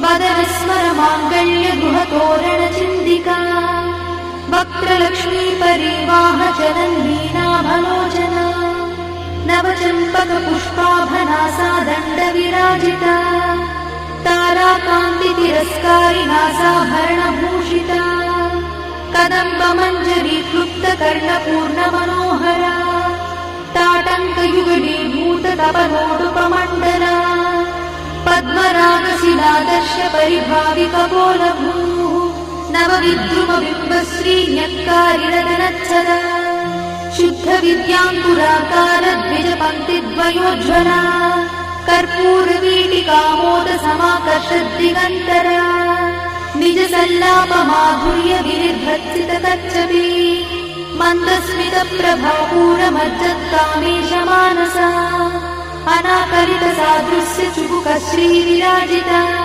वदनस्मर माङ्गल्य गृहतोरणचिन्दिका वक्त्रलक्ष्मी परिवाह चलन्वीणाभलोचना नवचम्पक पुष्पाभनासा दण्ड विराजिता ताराकान्ति तिरस्कारिणासाभरणभूषिता कदम्ब मञ्जरी क्लुप्त कर्णपूर्ण मनोहरा ताटङ्कयुगलीभूत तपनोडुपमण्डला पद्मरागशिलादर्श परिभावि कपोलभूः नवविद्रुमबिम्बश्री न्यक्कारिरदनच्छदा शुद्ध विद्याङ्कुराकार द्विजपङ्क्तिद्वयोज्ज्वला कर्पूरवीटिकामोद समाकर्षद्दिगन्तरा निज सल्लाप माधुर्य विनिर्भर्सित कच्छपि मन्दस्मित प्रभापूरमज्जत्कामेश मानसा अनाकरित सादृश्य चुबुक श्रीविराजिता।